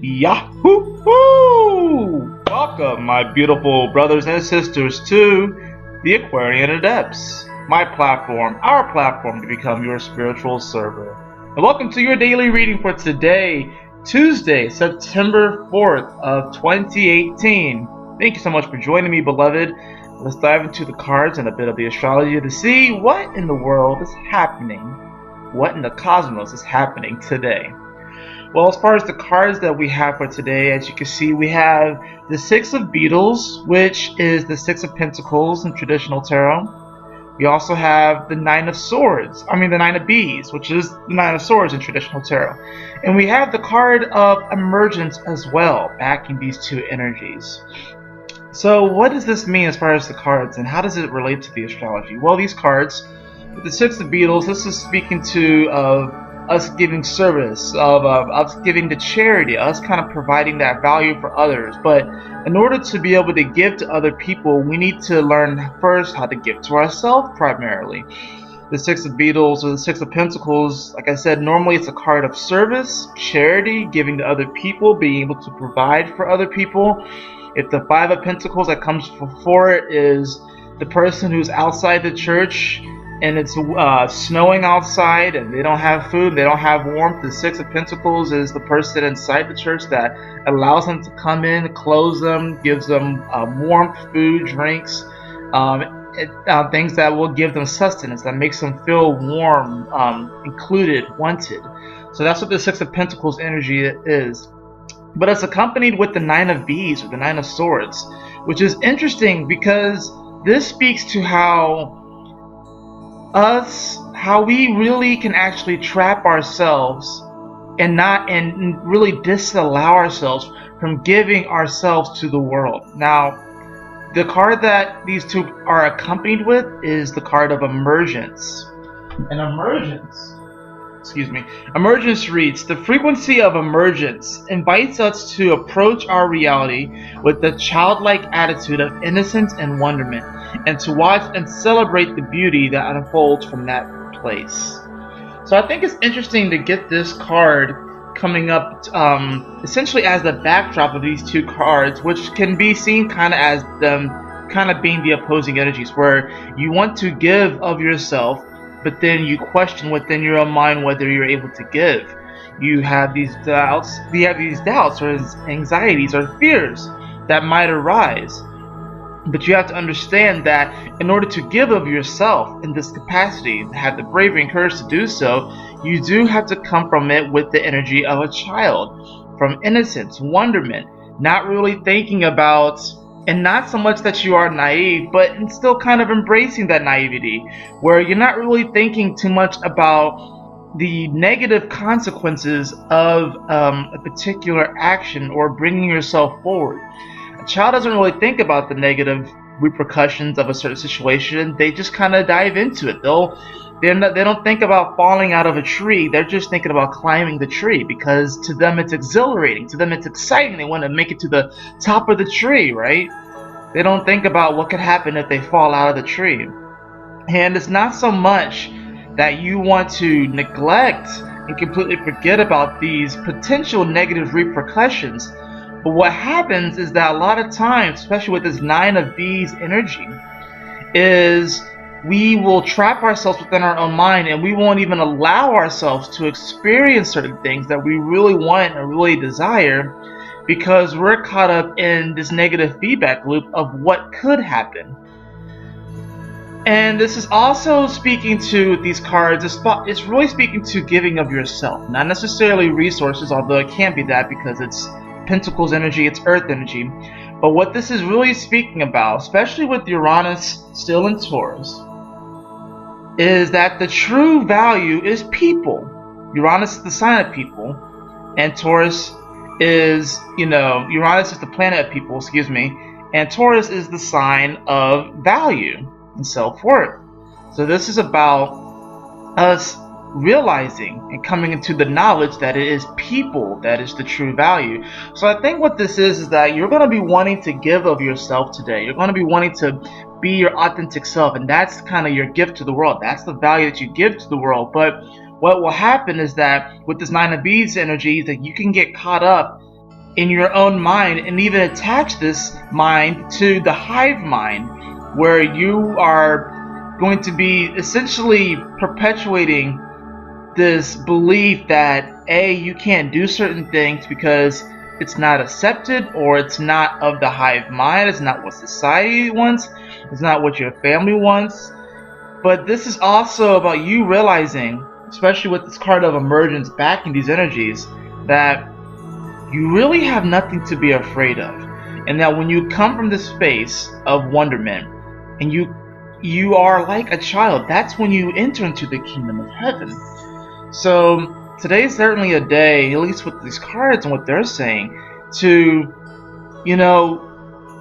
Yahoo! Welcome, my beautiful brothers and sisters, to the Aquarian Adepts, my platform, our platform to become your spiritual server. And welcome to your daily reading for today, Tuesday, September 4th of 2018. Thank you so much for joining me, beloved. Let's dive into the cards and a bit of the astrology to see what in the world is happening, what in the cosmos is happening today. Well, as far as the cards that we have for today, as you can see, we have the Six of Beetles, which is the Six of Pentacles in traditional tarot. We also have the Nine of Swords, the Nine of Bees, which is the Nine of Swords in traditional tarot. And we have the card of Emergence as well, backing these two energies. So what does this mean as far as the cards, and how does it relate to the astrology? Well, these cards, with the Six of Beetles, this is speaking to us giving service, of us giving to charity, us kind of providing that value for others. But in order to be able to give to other people, we need to learn first how to give to ourselves primarily. The Six of Beetles or the Six of Pentacles, like I said, normally it's a card of service, charity, giving to other people, being able to provide for other people. If the Five of Pentacles that comes before it is the person who's outside the church, and it's snowing outside and they don't have food, they don't have warmth. The Six of Pentacles is the person inside the church that allows them to come in, clothes them, gives them warmth, food, drinks, things that will give them sustenance, that makes them feel warm, included, wanted. So that's what the Six of Pentacles energy is. But it's accompanied with the Nine of Bees or the Nine of Swords, which is interesting because this speaks to how we really can actually trap ourselves and really disallow ourselves from giving ourselves to the world. Now, the card that these two are accompanied with is the card of Emergence. And Emergence reads, the frequency of emergence invites us to approach our reality with a childlike attitude of innocence and wonderment, and to watch and celebrate the beauty that unfolds from that place. So I think it's interesting to get this card coming up essentially as the backdrop of these two cards, which can be seen kind of as them kind of being the opposing energies, where you want to give of yourself, but then you question within your own mind whether you're able to give. You have these doubts or anxieties or fears that might arise. But you have to understand that in order to give of yourself in this capacity, have the bravery and courage to do so, you do have to come from it with the energy of a child, from innocence, wonderment, not really thinking about, and not so much that you are naive, but still kind of embracing that naivety, where you're not really thinking too much about the negative consequences of a particular action or bringing yourself forward. A child doesn't really think about the negative repercussions of a certain situation. They just kind of dive into it. They don't think about falling out of a tree. They're just thinking about climbing the tree, because to them it's exhilarating. To them it's exciting. They want to make it to the top of the tree, right? They don't think about what could happen if they fall out of the tree. And it's not so much that you want to neglect and completely forget about these potential negative repercussions. But what happens is that a lot of times, especially with this Nine of Bees energy, is we will trap ourselves within our own mind, and we won't even allow ourselves to experience certain things that we really want and really desire, because we're caught up in this negative feedback loop of what could happen. And this is also speaking to these cards, it's really speaking to giving of yourself, not necessarily resources, although it can be that because it's Pentacles energy, it's Earth energy. But what this is really speaking about, especially with Uranus still in Taurus, is that the true value is people. Uranus is the sign of people, and Taurus is, Uranus is the planet of people, and Taurus is the sign of value and self-worth. So this is about us realizing and coming into the knowledge that it is people that is the true value. So I think what this is that you're going to be wanting to give of yourself today. You're going to be wanting to be your authentic self, and that's kind of your gift to the world. That's the value that you give to the world. But what will happen is that with this Nine of Bees energy, that you can get caught up in your own mind, and even attach this mind to the hive mind, where you are going to be essentially perpetuating this belief that you can't do certain things because it's not accepted, or it's not of the hive mind, it's not what society wants, it's not what your family wants. But this is also about you realizing, especially with this card of Emergence backing these energies, that you really have nothing to be afraid of. And that when you come from this space of wonderment, and you are like a child, that's when you enter into the kingdom of heaven. So today's certainly a day, at least with these cards and what they're saying, to, you know,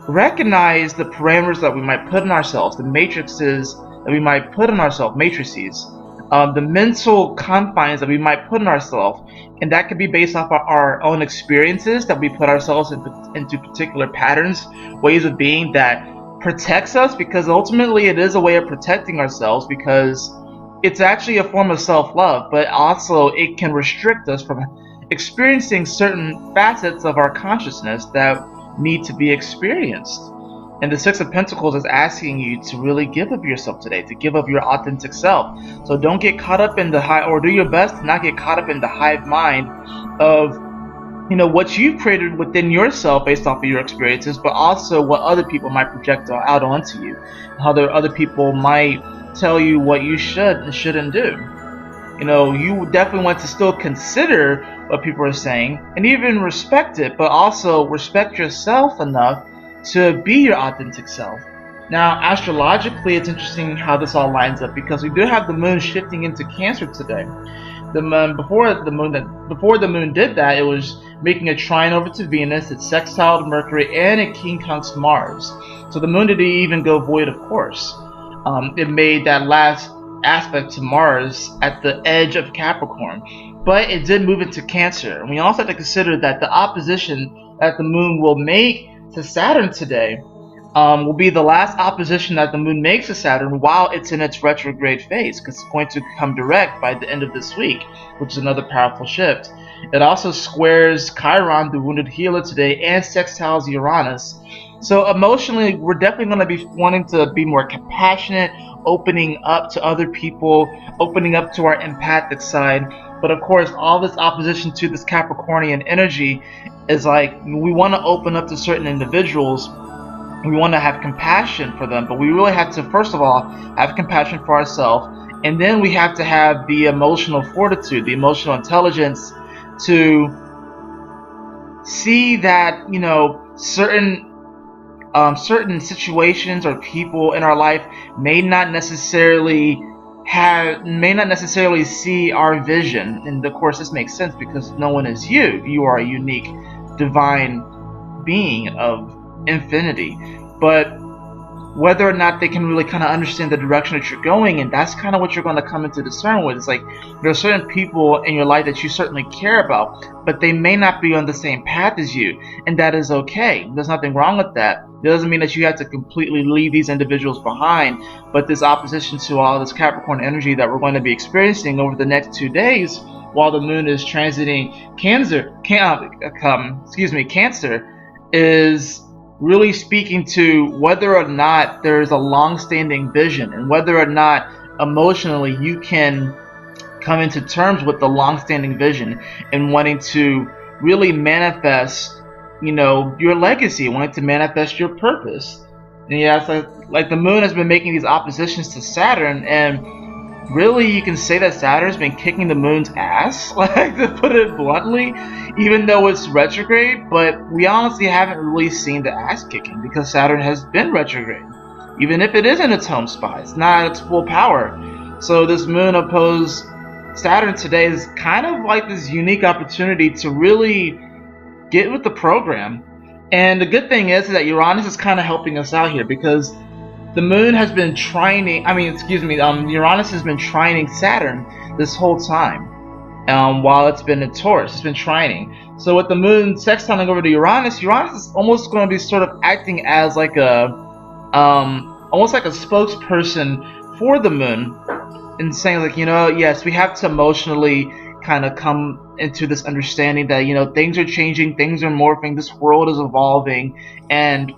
recognize the parameters that we might put in ourselves, the matrices that we might put in ourselves, the mental confines that we might put in ourselves. And that could be based off our own experiences, that we put ourselves into particular patterns, ways of being that protects us, because ultimately it is a way of protecting ourselves, because it's actually a form of self-love, but also it can restrict us from experiencing certain facets of our consciousness that need to be experienced. And the Six of Pentacles is asking you to really give of yourself today, to give of your authentic self. So don't get caught up in the hive, or do your best to not get caught up in the hive mind of, you know, what you've created within yourself based off of your experiences, but also what other people might project out onto you, how other people might tell you what you should and shouldn't do. You know, you definitely want to still consider what people are saying and even respect it, but also respect yourself enough to be your authentic self. Now, astrologically, it's interesting how this all lines up, because we do have the moon shifting into Cancer today. The moon, before the moon did that, it was making a trine over to Venus, its sextile to Mercury, and it quincunxed Mars. So the moon didn't even go void, of course. It made that last aspect to Mars at the edge of Capricorn, but it did move into Cancer. And we also have to consider that the opposition that the moon will make to Saturn today will be the last opposition that the moon makes to Saturn while it's in its retrograde phase, because it's going to come direct by the end of this week, which is another powerful shift. It also squares Chiron, the wounded healer, today, and sextiles Uranus. So emotionally, we're definitely going to be wanting to be more compassionate, opening up to other people, opening up to our empathic side. But of course, all this opposition to this Capricornian energy is like, we want to open up to certain individuals. We want to have compassion for them, but we really have to, first of all, have compassion for ourselves. And then we have to have the emotional fortitude, the emotional intelligence to see that, you know, certain situations or people in our life may not necessarily see our vision. And of course, this makes sense because no one is you. You are a unique, divine being of infinity. But whether or not they can really kind of understand the direction that you're going, and that's kind of what you're going to come into discern with. It's like there are certain people in your life that you certainly care about, but they may not be on the same path as you, and that is okay. There's nothing wrong with that. It doesn't mean that you have to completely leave these individuals behind, but this opposition to all this Capricorn energy that we're going to be experiencing over the next 2 days while the moon is transiting Cancer is really speaking to whether or not there's a long-standing vision, and whether or not emotionally you can come into terms with the long-standing vision and wanting to really manifest, you know, your legacy, wanting to manifest your purpose. And yeah, it's like the moon has been making these oppositions to Saturn, and really you can say that Saturn's been kicking the moon's ass, like, to put it bluntly, even though it's retrograde. But we honestly haven't really seen the ass kicking because Saturn has been retrograde. Even if it is in its home spot, it's not at its full power. So this moon opposed Saturn today is kind of like this unique opportunity to really get with the program. And the good thing is that Uranus is kind of helping us out here, because the moon has been Uranus has been trining Saturn this whole time. While it's been in Taurus, it's been trining. So with the moon sextiling over to Uranus, Uranus is almost going to be sort of acting as like almost like a spokesperson for the moon, and saying like, you know, yes, we have to emotionally kind of come into this understanding that, you know, things are changing, things are morphing, this world is evolving, and,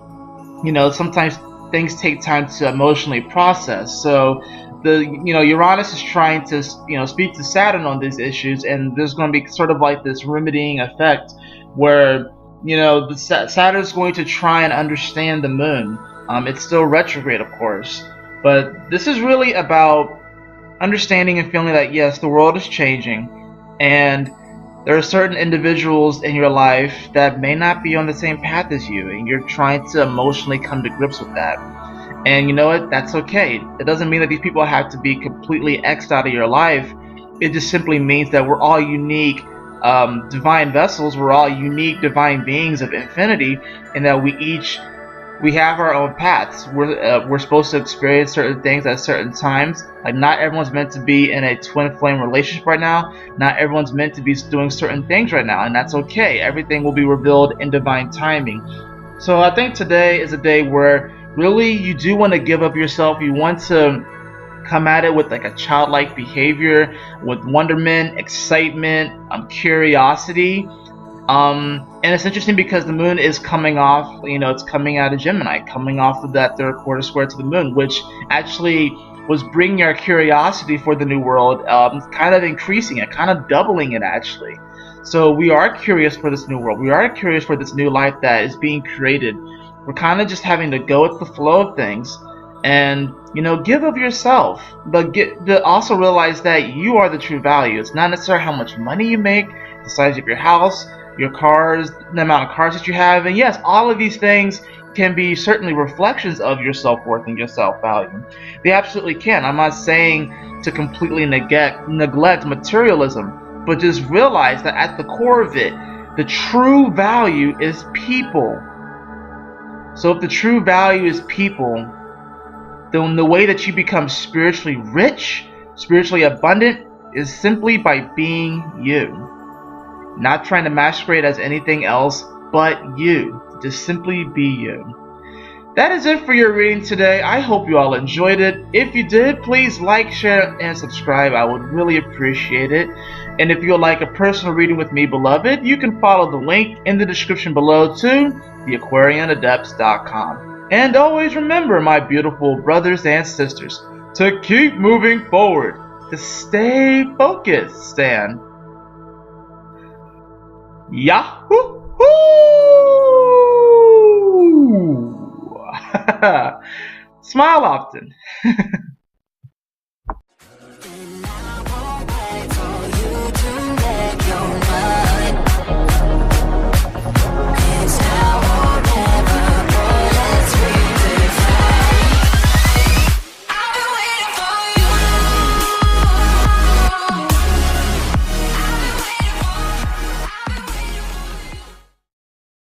you know, sometimes things take time to emotionally process. So Uranus is trying to, you know, speak to Saturn on these issues, and there's going to be sort of like this remedying effect where, you know, Saturn is going to try and understand the moon. It's still retrograde, of course, but this is really about understanding and feeling that yes, the world is changing, and there are certain individuals in your life that may not be on the same path as you, and you're trying to emotionally come to grips with that. And you know what? That's okay. It doesn't mean that these people have to be completely X'd out of your life. It just simply means that we're all unique divine vessels. We're all unique divine beings of infinity, and that we have our own paths. We're supposed to experience certain things at certain times. Like, not everyone's meant to be in a twin flame relationship right now. Not everyone's meant to be doing certain things right now, and that's okay. Everything will be revealed in divine timing. So I think today is a day where really you do want to give up yourself. You want to come at it with like a childlike behavior, with wonderment, excitement, curiosity. And it's interesting because the moon is coming off, you know, it's coming out of Gemini, coming off of that third quarter square to the moon, which actually was bringing our curiosity for the new world, kind of increasing it, kind of doubling it actually. So we are curious for this new world. We are curious for this new life that is being created. We're kind of just having to go with the flow of things and, you know, give of yourself, but also realize that you are the true value. It's not necessarily how much money you make, the size of your house, your cars, the amount of cars that you have. And yes, all of these things can be certainly reflections of your self-worth and your self-value. They absolutely can. I'm not saying to completely neglect materialism, but just realize that at the core of it, the true value is people. So if the true value is people, then the way that you become spiritually rich, spiritually abundant, is simply by being you. Not trying to masquerade as anything else but you. Just simply be you. That is it for your reading today. I hope you all enjoyed it. If you did, please like, share, and subscribe. I would really appreciate it. And if you would like a personal reading with me, beloved, you can follow the link in the description below to theaquarianadepts.com. And always remember, my beautiful brothers and sisters, to keep moving forward, to stay focused, Stan. Yahoo! Smile often.